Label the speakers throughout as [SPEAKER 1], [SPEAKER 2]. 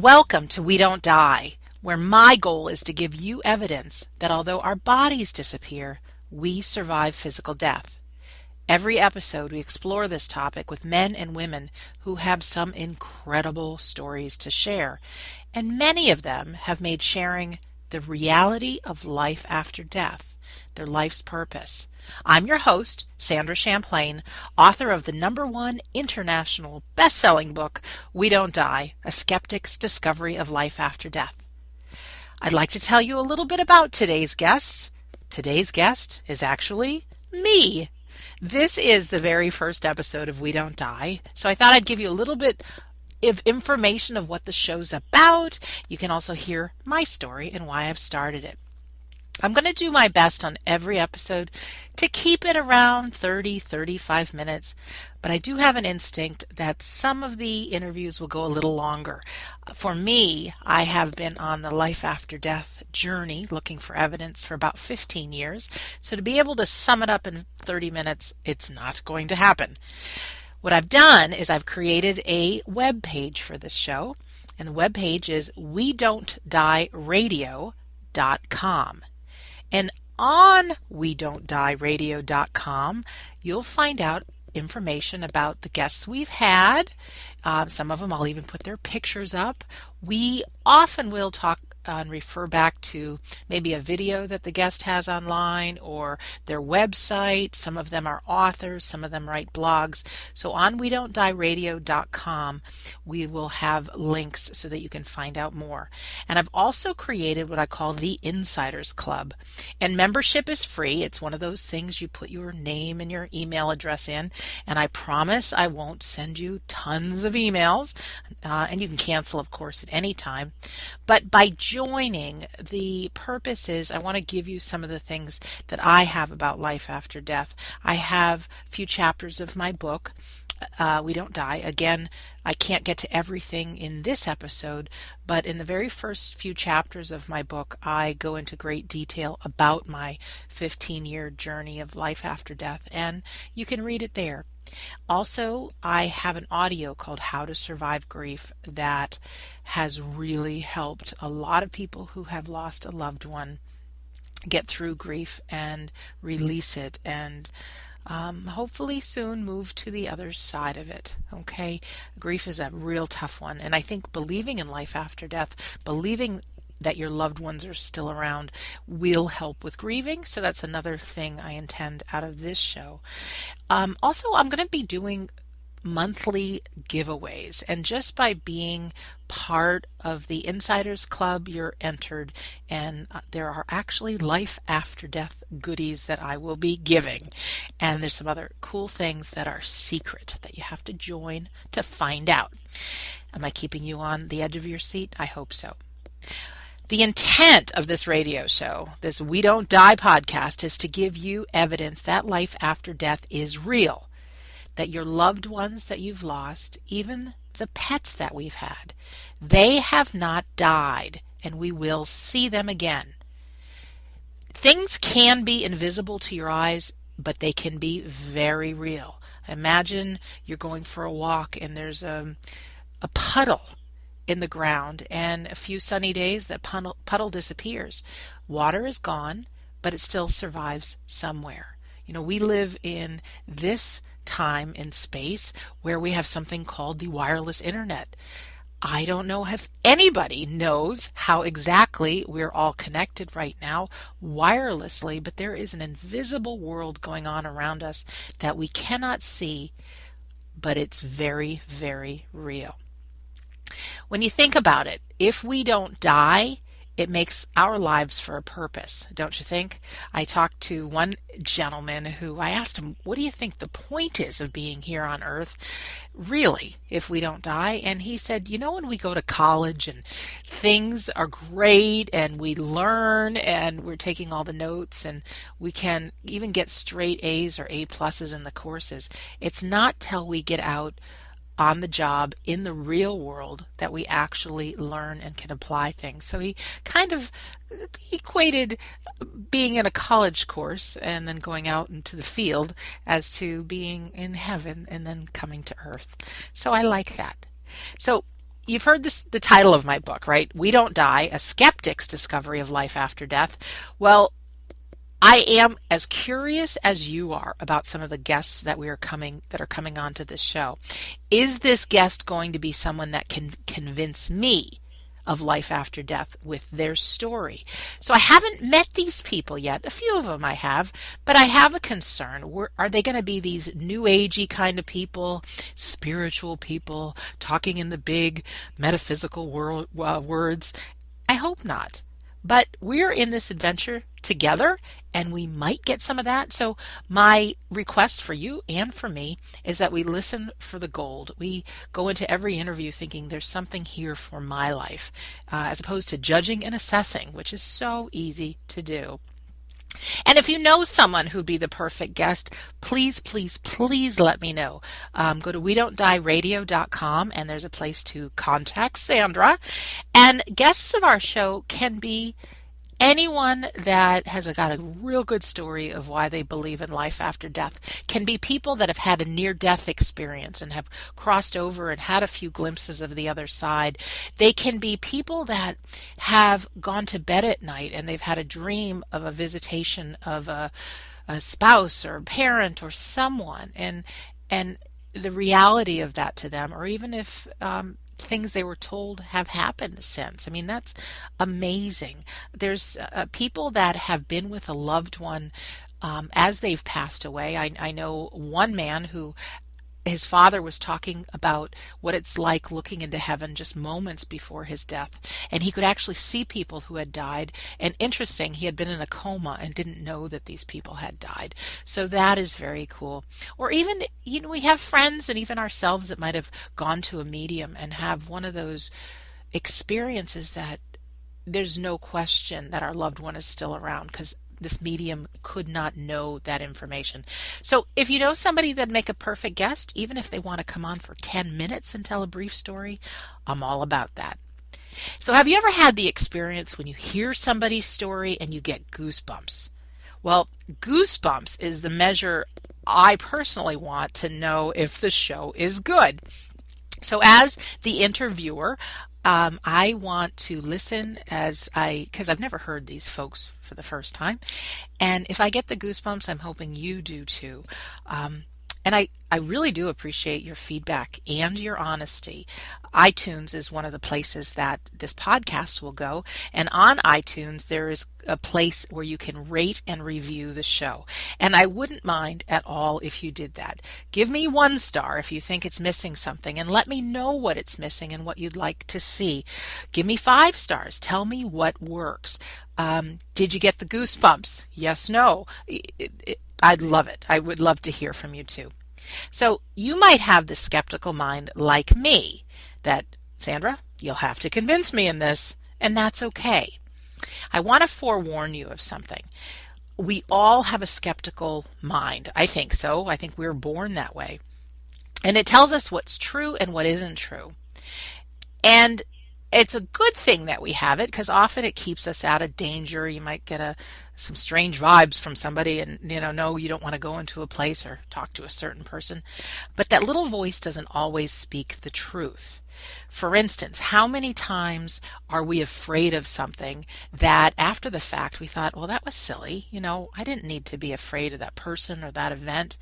[SPEAKER 1] Welcome to We Don't Die, where my goal is to give you evidence that although our bodies disappear, we survive physical death. Every episode, we explore this topic with men and women who have some incredible stories to share, and many of them have made sharing the reality of life after death their life's purpose. I'm your host, Sandra Champlain, author of the #1 international best-selling book, We Don't Die, A Skeptic's Discovery of Life After Death. I'd like to tell you a little bit about today's guest. Today's guest is actually me. This is the very first episode of We Don't Die, so I thought I'd give you a little bit of information of what the show's about. You can also hear my story and why I've started it. I'm going to do my best on every episode to keep it around 30-35 minutes, but I do have an instinct that some of the interviews will go a little longer. For me, I have been on the life after death journey looking for evidence for about 15 years, so to be able to sum it up in 30 minutes, it's not going to happen. What I've done is I've created a web page for this show, and the web page is WeDon'tDieRadio.com. And on WeDon'tDieRadio.com, you'll find out information about the guests we've had. Some of them I'll even put their pictures up. We often will talk and refer back to maybe a video that the guest has online or their website. Some of them are authors, some of them write blogs. So on WeDon'tDieRadio.com, we will have links so that you can find out more. And I've also created what I call the Insiders Club. And membership is free. It's one of those things you put your name and your email address in. And I promise I won't send you tons of emails. And you can cancel, of course, at any time. But by joining, the purpose is I want to give you some of the things that I have about life after death. I have a few chapters of my book, We Don't Die. Again, I can't get to everything in this episode, but in the very first few chapters of my book, I go into great detail about my 15-year journey of life after death, and you can read it there. Also, I have an audio called How to Survive Grief that has really helped a lot of people who have lost a loved one get through grief and release it and hopefully soon move to the other side of it. Okay, grief is a real tough one, and I think believing in life after death, believing that your loved ones are still around will help with grieving. So that's another thing I intend out of this show. Also, I'm going to be doing monthly giveaways, and just by being part of the Insiders Club, you're entered, and there are actually life after death goodies that I will be giving, and there's some other cool things that are secret that you have to join to find out. Am I keeping you on the edge of your seat? I hope so. The intent of this radio show, this We Don't Die podcast, is to give you evidence that life after death is real, that your loved ones that you've lost, even the pets that we've had, they have not died, and we will see them again. Things can be invisible to your eyes, but they can be very real. Imagine you're going for a walk and there's a puddle in the ground, and a few sunny days that puddle disappears. Water is gone, but it still survives somewhere. You know, we live in this time and space where we have something called the wireless internet. I don't know if anybody knows how exactly we're all connected right now wirelessly, but there is an invisible world going on around us that we cannot see, but it's very, very real. When you think about it, if we don't die, it makes our lives for a purpose, don't you think? I talked to one gentleman who I asked him, what do you think the point is of being here on Earth, really, if we don't die? And he said, you know, when we go to college and things are great and we learn and we're taking all the notes and we can even get straight A's or A pluses in the courses, it's not till we get out on the job in the real world that we actually learn and can apply things. So he kind of equated being in a college course and then going out into the field as to being in heaven and then coming to earth. So I like that. So you've heard this, the title of my book, right? We Don't Die, A Skeptic's Discovery of Life After Death. Well, I am as curious as you are about some of the guests that are coming onto this show. Is this guest going to be someone that can convince me of life after death with their story? So I haven't met these people yet. A few of them I have, but I have a concern. Are they going to be these new agey kind of people, spiritual people, talking in the big metaphysical words? I hope not. But we're in this adventure together, and we might get some of that. So my request for you and for me is that we listen for the gold. We go into every interview thinking there's something here for my life, as opposed to judging and assessing, which is so easy to do. And if you know someone who'd be the perfect guest, please, please, please let me know. Go to WeDon'tDieRadio.com, and there's a place to contact Sandra. And guests of our show can be anyone that has got a real good story of why they believe in life after death. Can be people that have had a near-death experience and have crossed over and had a few glimpses of the other side. They can be people that have gone to bed at night and they've had a dream of a visitation of a spouse or a parent or someone, and the reality of that to them, or even if things they were told have happened since. I mean, that's amazing. There's people that have been with a loved one as they've passed away. I know one man who his father was talking about what it's like looking into heaven just moments before his death, and he could actually see people who had died. And interesting, he had been in a coma and didn't know that these people had died. So that is very cool. Or even, we have friends and even ourselves that might have gone to a medium and have one of those experiences that there's no question that our loved one is still around, because this medium could not know that information. So if you know somebody that'd make a perfect guest, even if they want to come on for 10 minutes and tell a brief story, I'm all about that. So have you ever had the experience when you hear somebody's story and you get goosebumps? Well, goosebumps is the measure I personally want to know if the show is good. So as the interviewer, I want to listen because I've never heard these folks for the first time. And if I get the goosebumps, I'm hoping you do too. And I really do appreciate your feedback and your honesty. iTunes is one of the places that this podcast will go. And on iTunes, there is a place where you can rate and review the show. And I wouldn't mind at all if you did that. Give me 1 star if you think it's missing something, and let me know what it's missing and what you'd like to see. Give me 5 stars. Tell me what works. Did you get the goosebumps? Yes, no. I'd love it. I would love to hear from you too. So you might have the skeptical mind like me that, Sandra, you'll have to convince me in this, and that's okay. I want to forewarn you of something. We all have a skeptical mind. I think so. I think we're born that way. And it tells us what's true and what isn't true. And it's a good thing that we have it, because often it keeps us out of danger. You might get some strange vibes from somebody, and no, you don't want to go into a place or talk to a certain person. But that little voice doesn't always speak the truth. For instance, how many times are we afraid of something that after the fact we thought, well, that was silly. I didn't need to be afraid of that person or that event.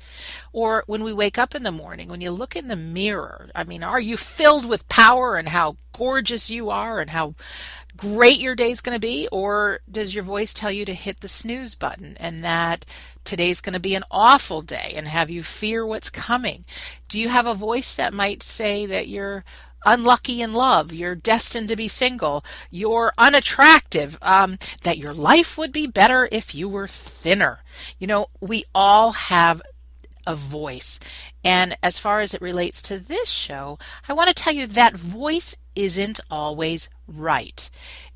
[SPEAKER 1] Or when we wake up in the morning, when you look in the mirror, are you filled with power and how gorgeous you are and how great your day's going to be? Or does your voice tell you to hit the snooze button and that today's going to be an awful day and have you fear what's coming? Do you have a voice that might say that you're unlucky in love, you're destined to be single, you're unattractive, that your life would be better if you were thinner? We all have a voice. And as far as it relates to this show, I want to tell you that voice isn't always right.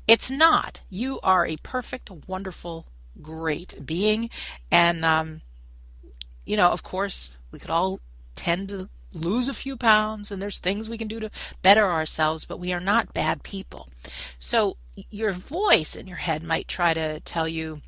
[SPEAKER 1] It's not. You are a perfect, wonderful, great being. And, of course, we could all tend to lose a few pounds, and there's things we can do to better ourselves, but we are not bad people. So your voice in your head might try to tell you,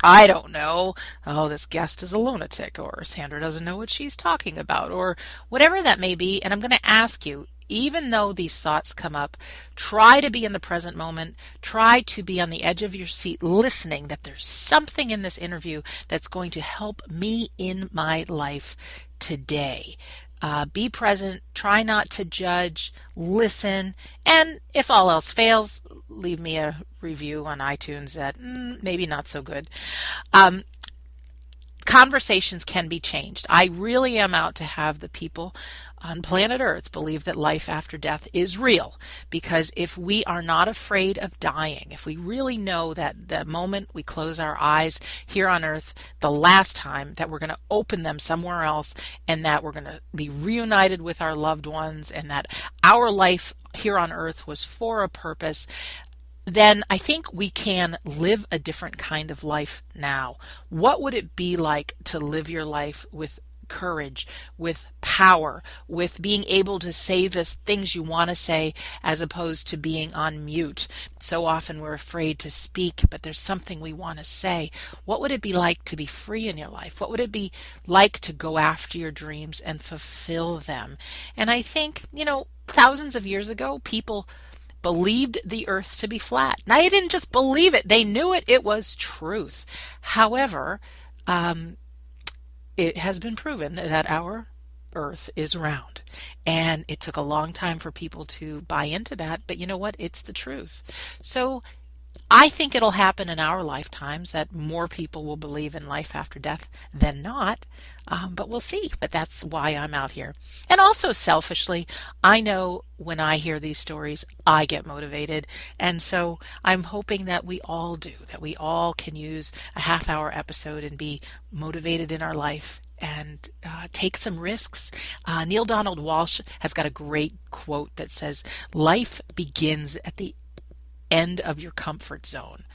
[SPEAKER 1] I don't know. Oh, this guest is a lunatic, or Sandra doesn't know what she's talking about, or whatever that may be. And I'm going to ask you, even though these thoughts come up, try to be in the present moment. Try to be on the edge of your seat listening that there's something in this interview that's going to help me in my life today. Be present, try not to judge, listen, and if all else fails, leave me a review on iTunes that maybe not so good. Um, Conversations can be changed. I really am out to have the people on planet Earth believe that life after death is real. Because if we are not afraid of dying, if we really know that the moment we close our eyes here on Earth, the last time that we're going to open them somewhere else, and that we're going to be reunited with our loved ones, and that our life here on Earth was for a purpose, then I think we can live a different kind of life now. What would it be like to live your life with courage, with power, with being able to say the things you want to say as opposed to being on mute? So often we're afraid to speak, but there's something we want to say. What would it be like to be free in your life? What would it be like to go after your dreams and fulfill them? And I think, thousands of years ago, people believed the earth to be flat. Now, they didn't just believe it, they knew it. It was truth. However, it has been proven that our earth is round. And it took a long time for people to buy into that. But you know what? It's the truth. So I think it'll happen in our lifetimes that more people will believe in life after death than not. But we'll see. But that's why I'm out here. And also selfishly, I know when I hear these stories, I get motivated. And so I'm hoping that we all do, that we all can use a half-hour episode and be motivated in our life and take some risks. Neil Donald Walsh has got a great quote that says, "Life begins at the end of your comfort zone."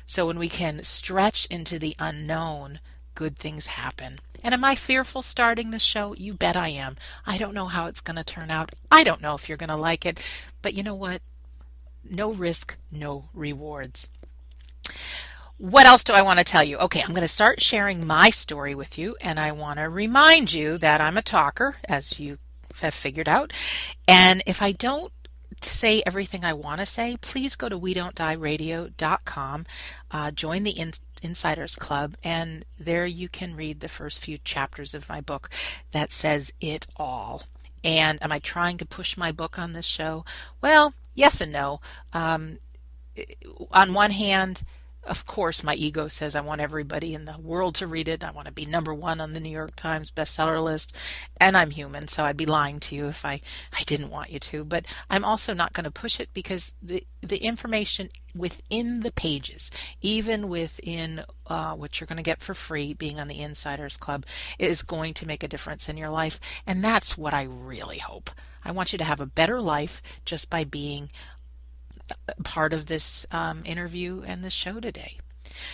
[SPEAKER 1] So when we can stretch into the unknown, good things happen. And am I fearful starting this show? You bet I am. I don't know how it's going to turn out. I don't know if you're going to like it. But you know what? No risk, no rewards. What else do I want to tell you? Okay, I'm going to start sharing my story with you, and I want to remind you that I'm a talker, as you have figured out. And if I don't say everything I want to say, please go to WeDon'tDieRadio.com, join the Insiders Club, and there you can read the first few chapters of my book that says it all. And am I trying to push my book on this show? Well, yes and no. On one hand, of course, my ego says I want everybody in the world to read it. I want to be number one on the New York Times bestseller list. And I'm human, so I'd be lying to you if I didn't want you to. But I'm also not going to push it because the information within the pages, even within what you're going to get for free being on the Insiders Club, is going to make a difference in your life. And that's what I really hope. I want you to have a better life just by being part of this interview and the show today.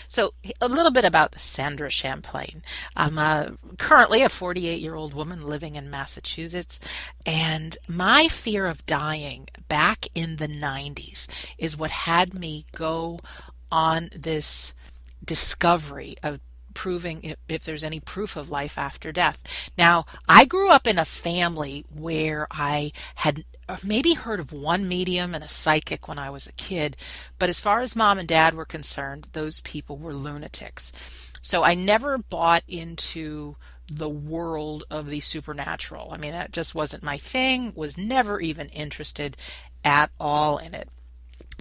[SPEAKER 1] So a little bit about Sandra Champlain. I'm currently a 48-year-old woman living in Massachusetts, and my fear of dying back in the 90s is what had me go on this discovery of proving if there's any proof of life after death. Now, I grew up in a family where I had maybe heard of one medium and a psychic when I was a kid, but as far as mom and dad were concerned, those people were lunatics. So I never bought into the world of the supernatural. I mean, that just wasn't my thing, was never even interested at all in it.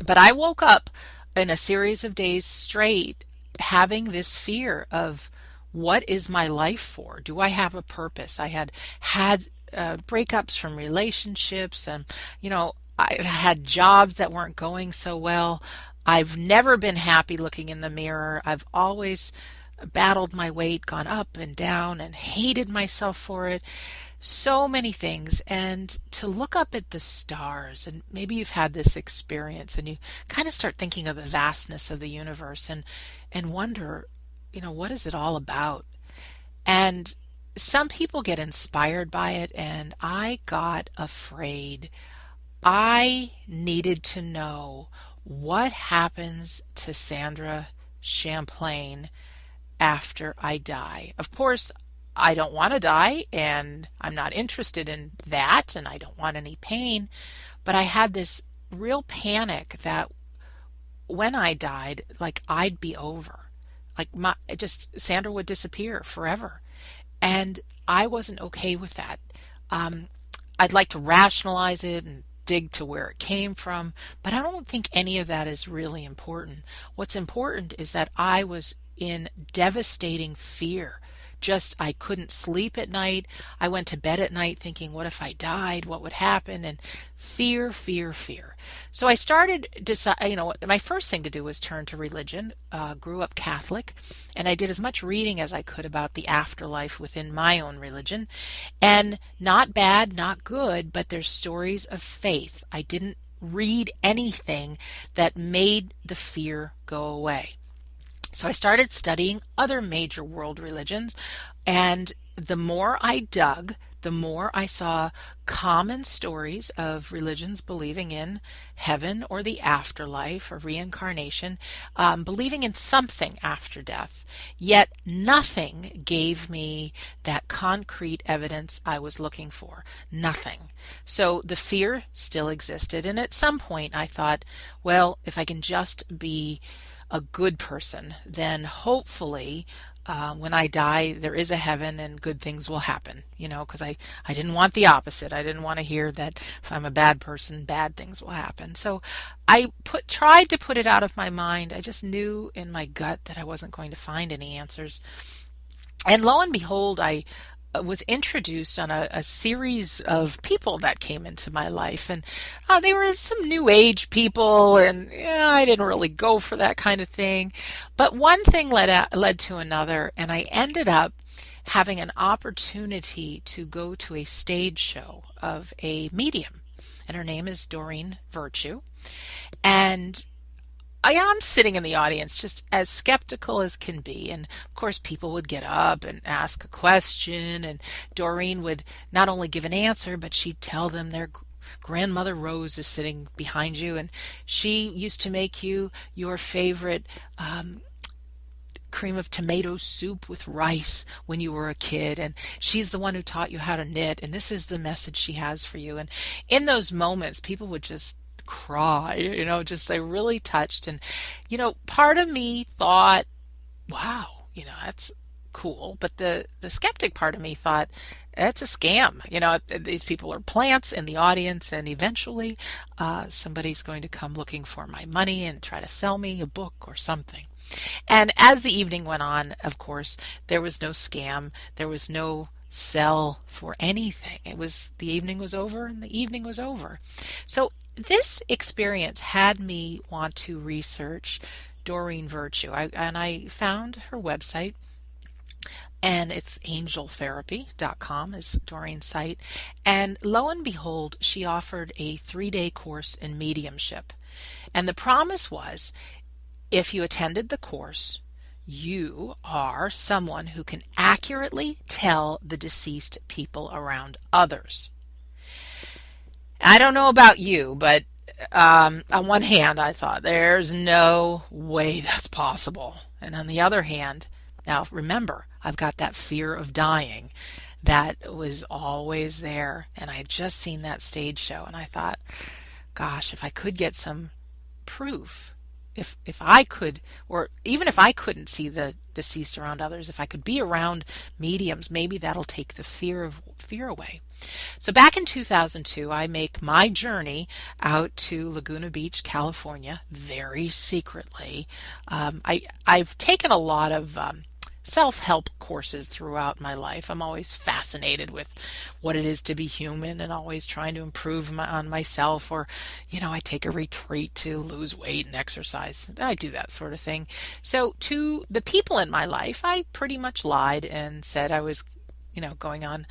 [SPEAKER 1] But I woke up in a series of days straight having this fear of, what is my life for? Do I have a purpose? I had breakups from relationships, and I had jobs that weren't going so well. I've never been happy looking in the mirror. I've always battled my weight, gone up and down, and hated myself for it. So many things. And to look up at the stars, and maybe you've had this experience, and you kind of start thinking of the vastness of the universe and wonder, what is it all about? And some people get inspired by it, and I got afraid. I needed to know what happens to Sandra Champlain after I die. Of course, I don't want to die, and I'm not interested in that, and I don't want any pain, but I had this real panic that when I died, like I'd be over. Like Sandra would disappear forever. And I wasn't okay with that. Um, I'd like to rationalize it and dig to where it came from, but I don't think any of that is really important. What's important is that I was in devastating fear. Just I couldn't sleep at night. I went to bed at night thinking, what if I died? What would happen? And fear, fear, fear. So I started, my first thing to do was turn to religion. Grew up Catholic, and I did as much reading as I could about the afterlife within my own religion. And not bad, not good, but there's stories of faith. I didn't read anything that made the fear go away. So I started studying other major world religions, and the more I dug, the more I saw common stories of religions believing in heaven or the afterlife or reincarnation, believing in something after death. Yet nothing gave me that concrete evidence I was looking for. Nothing. So the fear still existed, and at some point I thought, well, if I can just be a good person, then hopefully when I die, there is a heaven and good things will happen, because I didn't want the opposite. I didn't want to hear that if I'm a bad person, bad things will happen. So I tried to put it out of my mind. I just knew in my gut that I wasn't going to find any answers. And lo and behold, I was introduced on a series of people that came into my life, and they were some new age people, and I didn't really go for that kind of thing, but one thing led to another, and I ended up having an opportunity to go to a stage show of a medium, and her name is Doreen Virtue, and I'm sitting in the audience just as skeptical as can be. And of course, people would get up and ask a question, and Doreen would not only give an answer, but she'd tell them their grandmother Rose is sitting behind you, and she used to make you your favorite cream of tomato soup with rice when you were a kid, and she's the one who taught you how to knit, and this is the message she has for you. And in those moments, people would just cry, just I really touched. And, part of me thought, wow, that's cool. But the skeptic part of me thought, it's a scam. These people are plants in the audience, and eventually somebody's going to come looking for my money and try to sell me a book or something. And as the evening went on, of course, there was no scam. There was no sell for anything. The evening was over, and the evening was over. So this experience had me want to research Doreen Virtue. I found her website, and it's angeltherapy.com is Doreen's site. And lo and behold, she offered a 3-day course in mediumship. And the promise was, if you attended the course, you are someone who can accurately tell the deceased people around others. I don't know about you, but on one hand, I thought, there's no way that's possible. And on the other hand, now remember, I've got that fear of dying that was always there. And I had just seen that stage show, and I thought, gosh, if I could get some proof, if I could, or even if I couldn't see the deceased around others, if I could be around mediums, maybe that'll take the fear away. So back in 2002, I make my journey out to Laguna Beach, California, very secretly. I've taken a lot of self-help courses throughout my life. I'm always fascinated with what it is to be human and always trying to improve on myself, or, I take a retreat to lose weight and exercise. I do that sort of thing. So to the people in my life, I pretty much lied and said I was, going on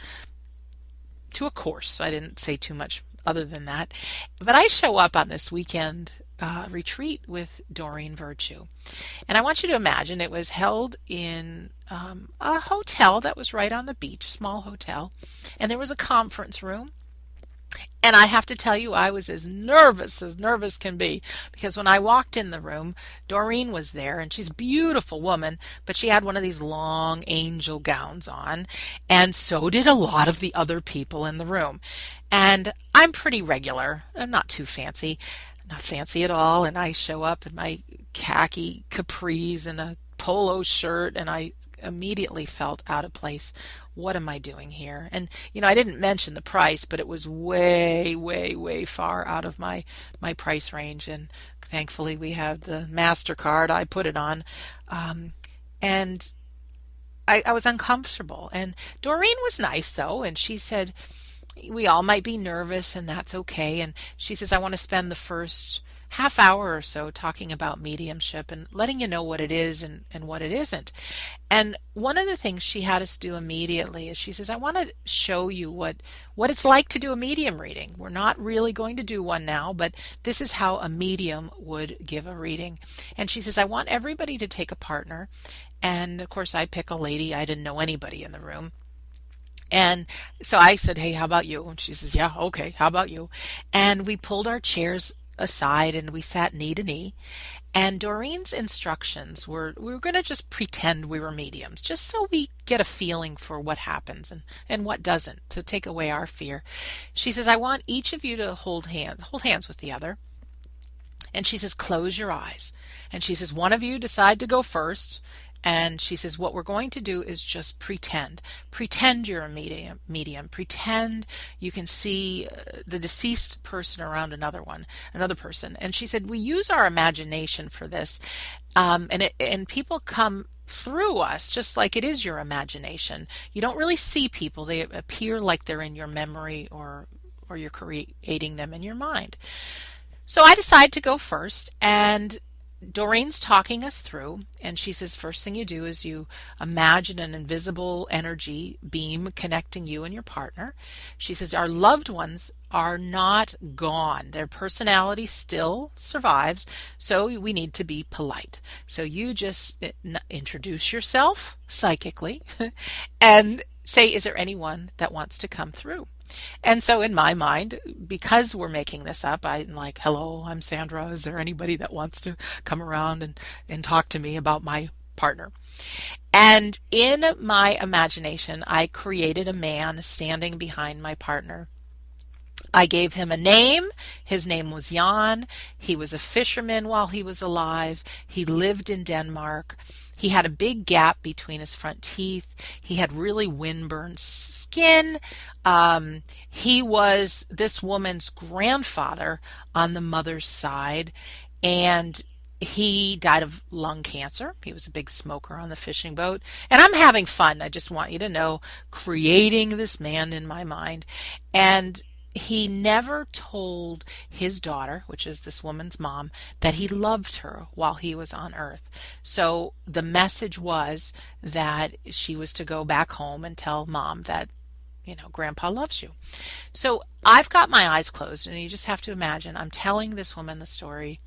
[SPEAKER 1] to a course. I didn't say too much other than that. But I show up on this weekend retreat with Doreen Virtue. And I want you to imagine it was held in a hotel that was right on the beach, small hotel. And there was a conference room. And I have to tell you, I was as nervous can be, because when I walked in the room, Doreen was there, and she's a beautiful woman, but she had one of these long angel gowns on, and so did a lot of the other people in the room. And I'm pretty regular. I'm not too fancy, not fancy at all, and I show up in my khaki capris and a polo shirt, and I immediately felt out of place. What am I doing here? And I didn't mention the price, but it was way, way, way far out of my price range. And thankfully, we have the MasterCard. I put it on, and I was uncomfortable. And Doreen was nice though, and she said, we all might be nervous, and that's okay. And she says, I want to spend the first half hour or so talking about mediumship and letting you know what it is and what it isn't. And one of the things she had us do immediately is she says, I want to show you what it's like to do a medium reading. We're not really going to do one now, but this is how a medium would give a reading. And she says, I want everybody to take a partner. And of course, I pick a lady. I didn't know anybody in the room. And so I said, hey, how about you? And she says, yeah, okay, how about you? And we pulled our chairs aside and we sat knee to knee. And Doreen's instructions were we were going to just pretend we were mediums, just so we get a feeling for what happens and what doesn't, to take away our fear. She says, I want each of you to hold hands with the other. And she says, close your eyes. And she says, one of you decide to go first. And she says, what we're going to do is just pretend. Pretend you're a medium. Pretend you can see the deceased person around another person. And she said, we use our imagination for this. And people come through us just like it is your imagination. You don't really see people. They appear like they're in your memory, or you're creating them in your mind. So I decide to go first, and Doreen's talking us through, and she says, first thing you do is you imagine an invisible energy beam connecting you and your partner. She says, our loved ones are not gone. Their personality still survives, so we need to be polite. So you just introduce yourself psychically and say, is there anyone that wants to come through? And so in my mind, because we're making this up, I'm like, hello, I'm Sandra. Is there anybody that wants to come around and talk to me about my partner? And in my imagination, I created a man standing behind my partner. I gave him a name. His name was Jan. He was a fisherman while he was alive. He lived in Denmark. He had a big gap between his front teeth. He had really windburned skin. He was this woman's grandfather on the mother's side, and he died of lung cancer. He was a big smoker on the fishing boat. And I'm having fun. I just want you to know, creating this man in my mind. And he never told his daughter, which is this woman's mom, that he loved her while he was on earth. So the message was that she was to go back home and tell mom that, grandpa loves you. So I've got my eyes closed, and you just have to imagine I'm telling this woman the story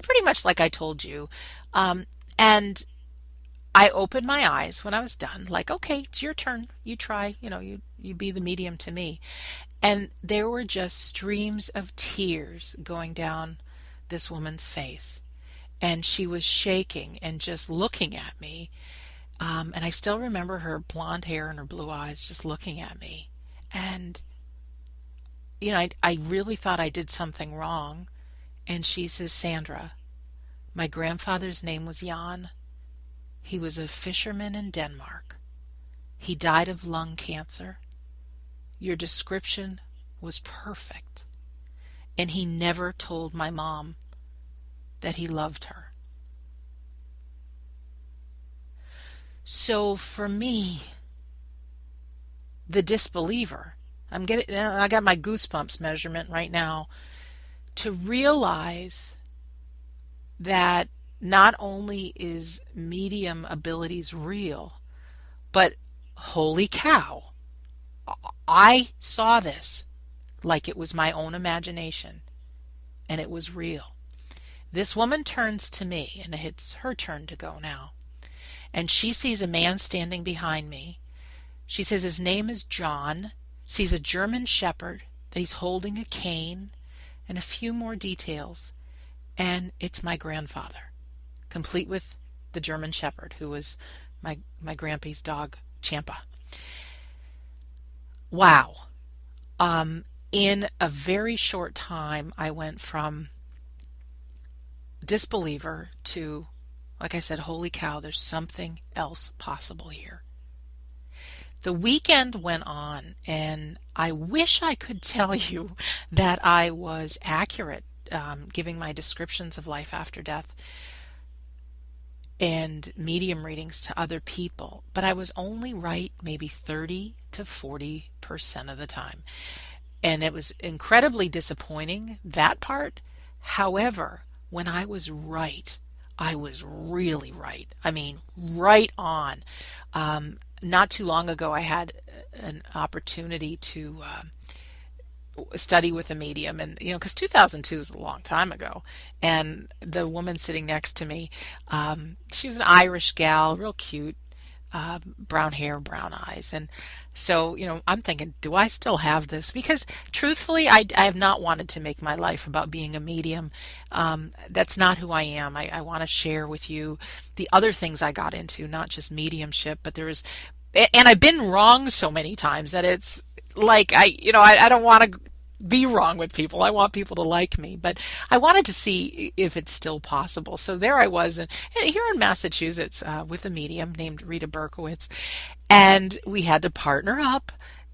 [SPEAKER 1] pretty much like I told you. And I opened my eyes when I was done, like, okay, it's your turn. You try, you be the medium to me. And there were just streams of tears going down this woman's face. And she was shaking and just looking at me. And I still remember her blonde hair and her blue eyes just looking at me. And, I really thought I did something wrong. And she says, Sandra, my grandfather's name was Jan. He was a fisherman in Denmark. He died of lung cancer. Your description was perfect. And he never told my mom that he loved her. So for me, the disbeliever, I got my goosebumps measurement right now, to realize that not only is medium abilities real, but holy cow, I saw this like it was my own imagination, and it was real. This woman turns to me, and it's her turn to go now, and she sees a man standing behind me. She says his name is John. He's a German shepherd. that he's holding a cane and a few more details, and it's my grandfather, complete with the German Shepherd, who was my grandpa's dog, Champa. Wow. In a very short time, I went from disbeliever to, like I said, holy cow, there's something else possible here. The weekend went on, and I wish I could tell you that I was accurate giving my descriptions of life after death and medium readings to other people, but I was only right maybe 30 to 40% of the time. And it was incredibly disappointing, that part. However, when I was right, I was really right. I mean, right on. Not too long ago, I had an opportunity to study with a medium, and because 2002 is a long time ago, and the woman sitting next to me, she was an Irish gal, real cute, brown hair, brown eyes, and so I'm thinking, do I still have this? Because truthfully, I have not wanted to make my life about being a medium. That's not who I am. I want to share with you the other things I got into, not just mediumship, but and I've been wrong so many times that it's like I don't want to be wrong with people. I want people to like me, but I wanted to see if it's still possible. So there I was, and here in Massachusetts with a medium named Rita Berkowitz, and we had to partner up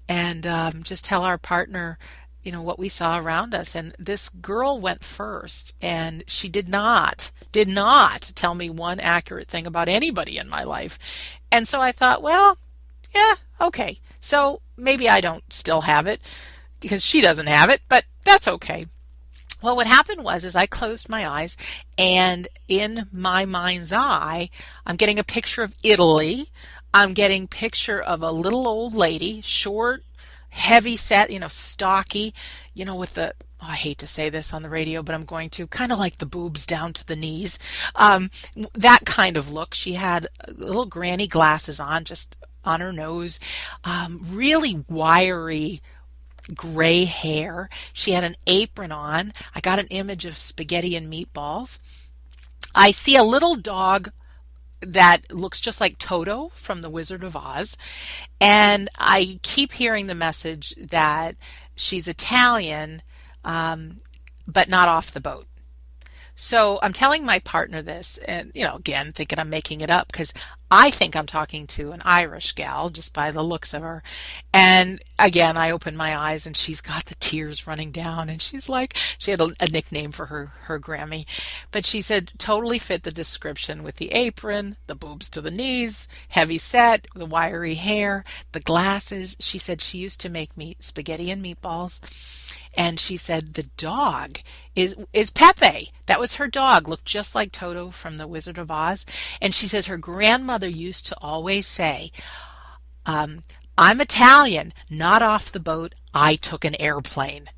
[SPEAKER 1] and just tell our partner, what we saw around us. And this girl went first, and she did not tell me one accurate thing about anybody in my life. And so I thought, well, yeah, okay. So maybe I don't still have it, because she doesn't have it, but that's okay. Well, what happened was I closed my eyes, and in my mind's eye, I'm getting a picture of Italy. I'm getting a picture of a little old lady, short, heavy set, stocky, with the, I hate to say this on the radio, but I'm going to, kind of like the boobs down to the knees. That kind of look. She had little granny glasses on, just on her nose, really wiry gray hair. She had an apron on. I got an image of spaghetti and meatballs. I see a little dog that looks just like Toto from The Wizard of Oz. And I keep hearing the message that she's Italian, but not off the boat. So I'm telling my partner this, and, again, thinking I'm making it up because I think I'm talking to an Irish gal just by the looks of her. And again, I open my eyes, and she's got the tears running down, and she's like, she had a nickname for her Grammy, but she said totally fit the description with the apron, the boobs to the knees, heavy set, the wiry hair, the glasses. She said she used to make me spaghetti and meatballs. And she said the dog is Pepe. That was her dog, looked just like Toto from The Wizard of Oz. And she says her grandmother used to always say, I'm Italian, not off the boat. I took an airplane.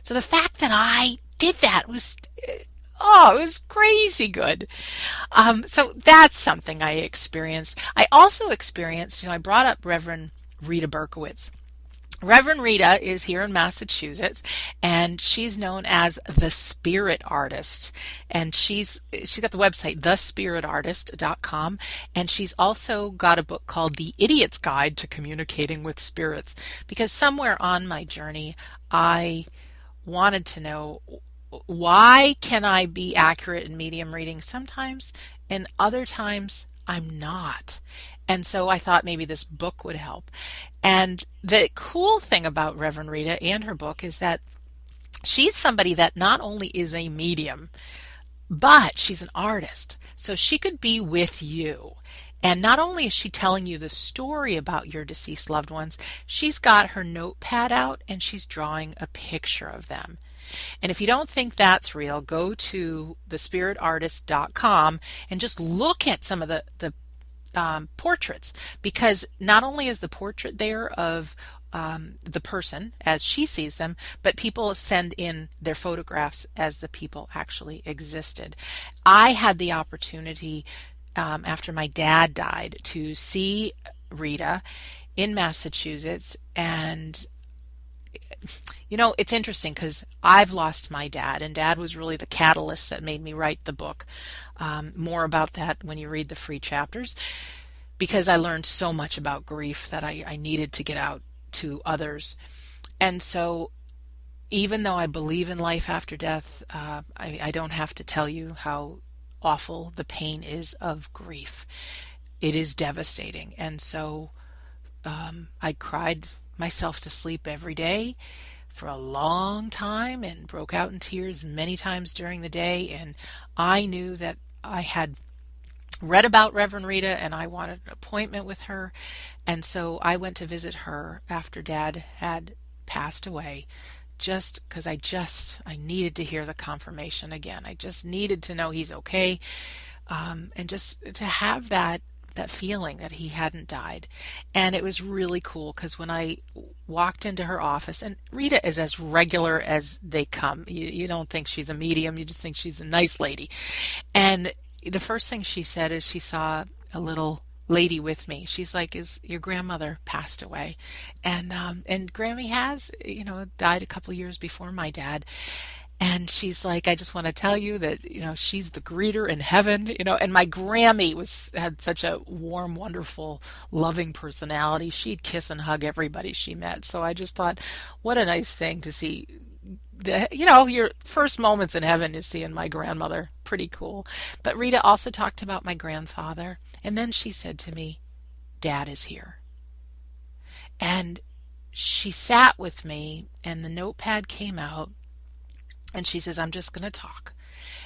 [SPEAKER 1] So the fact that I did that was, it was crazy good. So that's something I experienced. I also experienced, I brought up Reverend Rita Berkowitz. Reverend Rita is here in Massachusetts, and she's known as the Spirit Artist. And she's got the website thespiritartist.com, and she's also got a book called The Idiot's Guide to Communicating with Spirits, because somewhere on my journey I wanted to know, why can I be accurate in medium reading sometimes, and other times I'm not? And so I thought maybe this book would help. And the cool thing about Reverend Rita and her book is that she's somebody that not only is a medium, but she's an artist. So she could be with you. And not only is she telling you the story about your deceased loved ones, she's got her notepad out and she's drawing a picture of them. And if you don't think that's real, go to thespiritartist.com and just look at some of the portraits, because not only is the portrait there of the person as she sees them, but people send in their photographs as the people actually existed. I had the opportunity after my dad died to see Rita in Massachusetts, and It's interesting because I've lost my dad, and dad was really the catalyst that made me write the book. More about that when you read the free chapters, because I learned so much about grief that I needed to get out to others. And so, even though I believe in life after death, I don't have to tell you how awful the pain is of grief. It is devastating. And so I cried myself to sleep every day for a long time and broke out in tears many times during the day. And I knew that I had read about Reverend Rita and I wanted an appointment with her. And so I went to visit her after Dad had passed away, just because I needed to hear the confirmation again. I just needed to know he's okay, and just to have that feeling that he hadn't died. And it was really cool because when I walked into her office, and Rita is as regular as they come. You don't think she's a medium, you just think she's a nice lady. And the first thing she said is she saw a little lady with me. She's like, "Is your grandmother passed away?" And Grammy has, died a couple years before my dad. And she's like, "I just want to tell you that, she's the greeter in heaven," and my Grammy had such a warm, wonderful, loving personality. She'd kiss and hug everybody she met. So I just thought, what a nice thing to see. Your first moments in heaven is seeing my grandmother. Pretty cool. But Rita also talked about my grandfather. And then she said to me, "Dad is here." And she sat with me and the notepad came out. And she says, "I'm just going to talk."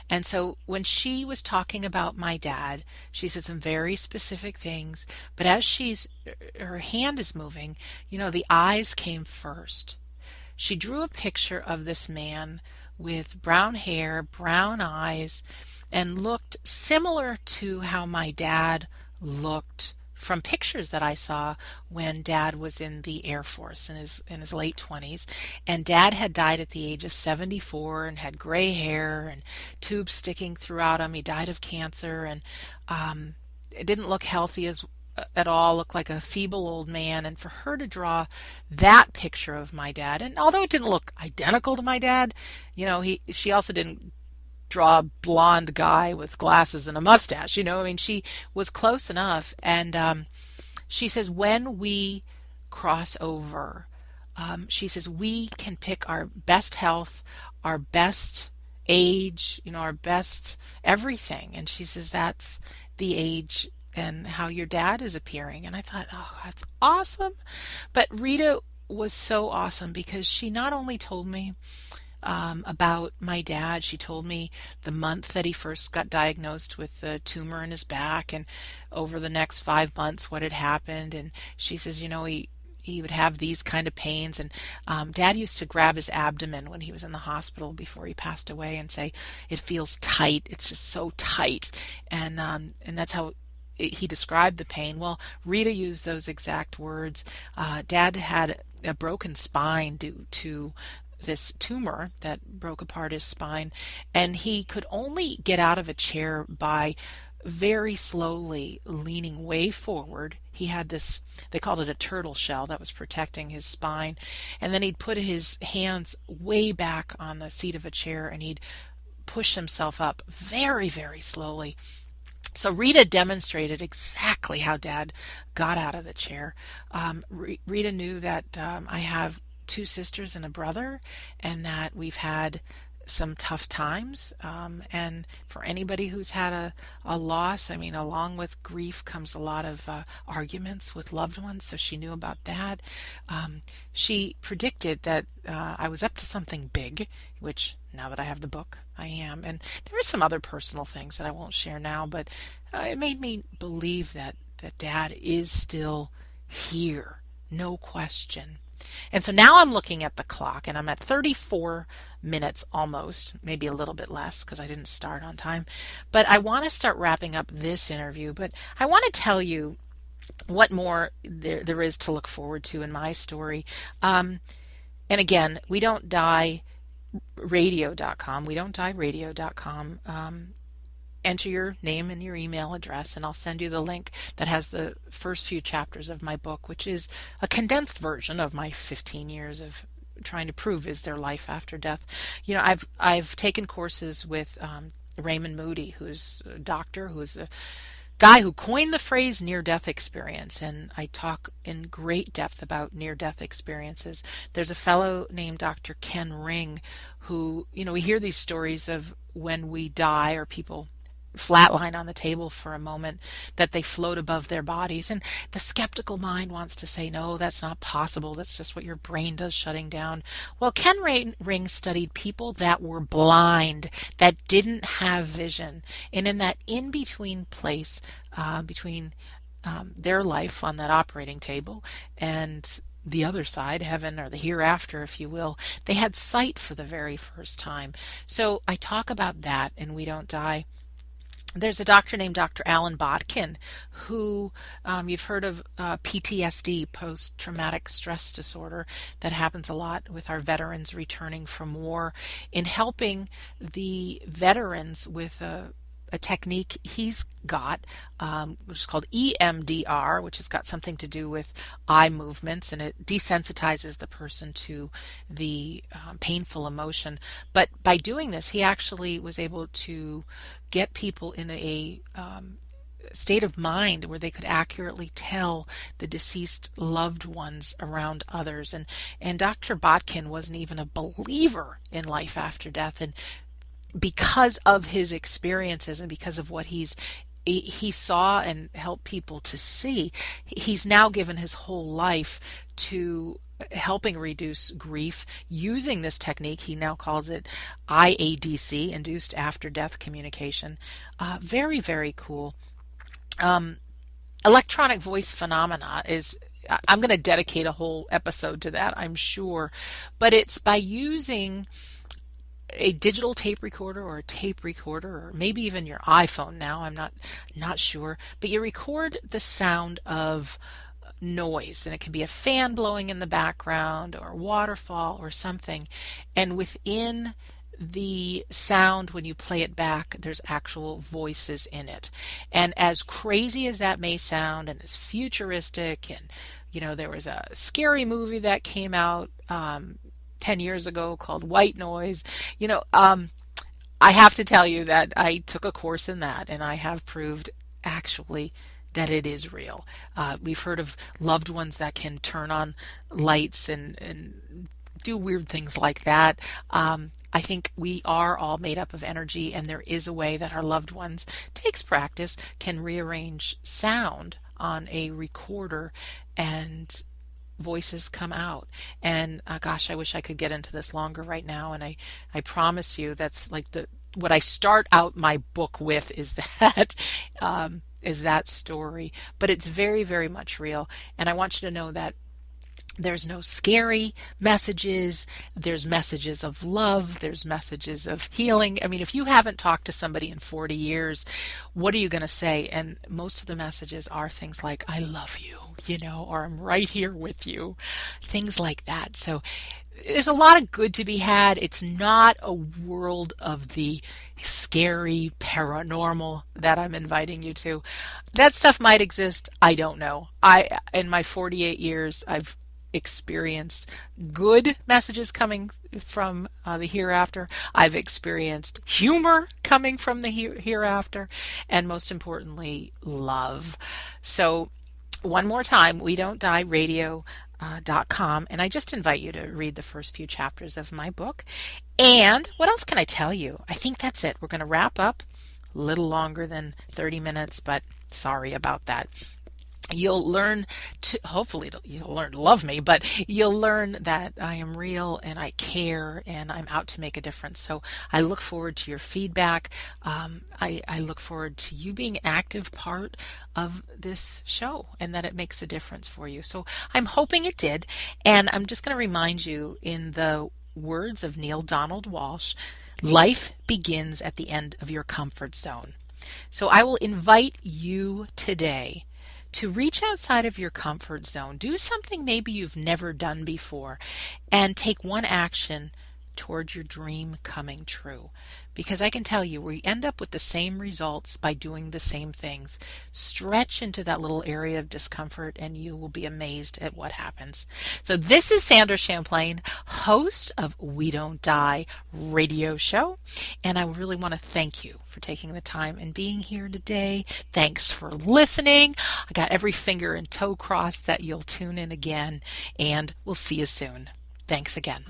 [SPEAKER 1] And so when she was talking about my dad, she said some very specific things. But as her hand is moving, the eyes came first. She drew a picture of this man with brown hair, brown eyes, and looked similar to how my dad looked from pictures that I saw when Dad was in the Air Force in his late 20s. And Dad had died at the age of 74 and had gray hair and tubes sticking throughout him. He died of cancer, and it didn't look healthy at all, looked like a feeble old man. And for her to draw that picture of my dad, and although it didn't look identical to my dad, she also didn't draw a blonde guy with glasses and a mustache. She was close enough. And she says, when we cross over, she says, we can pick our best health, our best age, our best everything. And she says, that's the age and how your dad is appearing. And I thought, oh, that's awesome. But Rita was so awesome because she not only told me about my dad. She told me the month that he first got diagnosed with a tumor in his back, and over the next 5 months what had happened. And she says, he would have these kind of pains, and Dad used to grab his abdomen when he was in the hospital before he passed away and say, "It feels tight. It's just so tight." And that's how he described the pain. Well, Rita used those exact words. Dad had a broken spine due to this tumor that broke apart his spine, and he could only get out of a chair by very slowly leaning way forward. He had this, they called it a turtle shell that was protecting his spine, and then he'd put his hands way back on the seat of a chair and he'd push himself up very, very slowly. So Rita demonstrated exactly how Dad got out of the chair. Rita knew that I have 2 sisters and a brother, and that we've had some tough times. And for anybody who's had a loss, along with grief comes a lot of arguments with loved ones. So she knew about that. She predicted that I was up to something big, which now that I have the book, I am. And there are some other personal things that I won't share now, but it made me believe that Dad is still here. No question. And so now I'm looking at the clock, and I'm at 34 minutes almost, maybe a little bit less because I didn't start on time. But I want to start wrapping up this interview, but I want to tell you what more there is to look forward to in my story. And again, we don't die radio.com. We don't die radio.com. Enter your name and your email address, and I'll send you the link that has the first few chapters of my book, which is a condensed version of my 15 years of trying to prove, is there life after death? I've taken courses with Raymond Moody, who's a doctor, who's a guy who coined the phrase near-death experience, and I talk in great depth about near-death experiences. There's a fellow named Dr. Ken Ring who, we hear these stories of when we die or people flatline on the table for a moment, that they float above their bodies. And the skeptical mind wants to say, no, that's not possible. That's just what your brain does, shutting down. Well, Ken Ring studied people that were blind, that didn't have vision. And in that in-between place, between their life on that operating table and the other side, heaven or the hereafter, if you will, they had sight for the very first time. So I talk about that in We Don't Die. There's a doctor named Dr. Alan Botkin who, you've heard of PTSD, post-traumatic stress disorder, that happens a lot with our veterans returning from war. In helping the veterans with a technique he's got, which is called EMDR, which has got something to do with eye movements, and it desensitizes the person to the painful emotion. But by doing this, he actually was able to get people in a state of mind where they could accurately tell the deceased loved ones around others. And Dr. Botkin wasn't even a believer in life after death, and because of his experiences and because of what he saw and helped people to see, he's now given his whole life to helping reduce grief using this technique. He now calls it IADC, induced after death communication. Very, very cool. Electronic voice phenomena is, I'm going to dedicate a whole episode to that, I'm sure, but it's by using a digital tape recorder or a tape recorder, or maybe even your iPhone now, I'm not sure, but you record the sound of noise, and it can be a fan blowing in the background or a waterfall or something, and within the sound, when you play it back, there's actual voices in it. And as crazy as that may sound, and as futuristic, and there was a scary movie that came out 10 years ago called White Noise. I have to tell you that I took a course in that, and I have proved actually that it is real. We've heard of loved ones that can turn on lights and do weird things like that. I think we are all made up of energy, and there is a way that our loved ones, takes practice, can rearrange sound on a recorder and voices come out. And gosh, I wish I could get into this longer right now, and I promise you that's like what I start out my book with is that story. But it's very, very much real, and I want you to know that there's no scary messages. There's messages of love. There's messages of healing. I mean, if you haven't talked to somebody in 40 years, what are you going to say? And most of the messages are things like, I love you, or I'm right here with you, things like that. So there's a lot of good to be had. It's not a world of the scary paranormal that I'm inviting you to. That stuff might exist. I don't know. In my 48 years, I've experienced good messages coming from the hereafter. I've experienced humor coming from the hereafter, and most importantly, love. So one more time, We Don't Die Radio.com, and I just invite you to read the first few chapters of my book. And what else can I tell you? I think that's it. We're going to wrap up a little longer than 30 minutes, but sorry about that. You'll learn hopefully you'll learn to love me, but you'll learn that I am real and I care and I'm out to make a difference. So I look forward to your feedback. I look forward to you being an active part of this show and that it makes a difference for you. So I'm hoping it did. And I'm just going to remind you, in the words of Neil Donald Walsh, life begins at the end of your comfort zone. So I will invite you today to reach outside of your comfort zone. Do something maybe you've never done before, and take one action towards your dream coming true. because I can tell you we end up with the same results by doing the same things. Stretch into that little area of discomfort and you will be amazed at what happens. So this is Sandra Champlain, host of We Don't Die radio show, and I really want to thank you for taking the time and being here today. Thanks for listening. I got every finger and toe crossed that you'll tune in again, and we'll see you soon. Thanks again.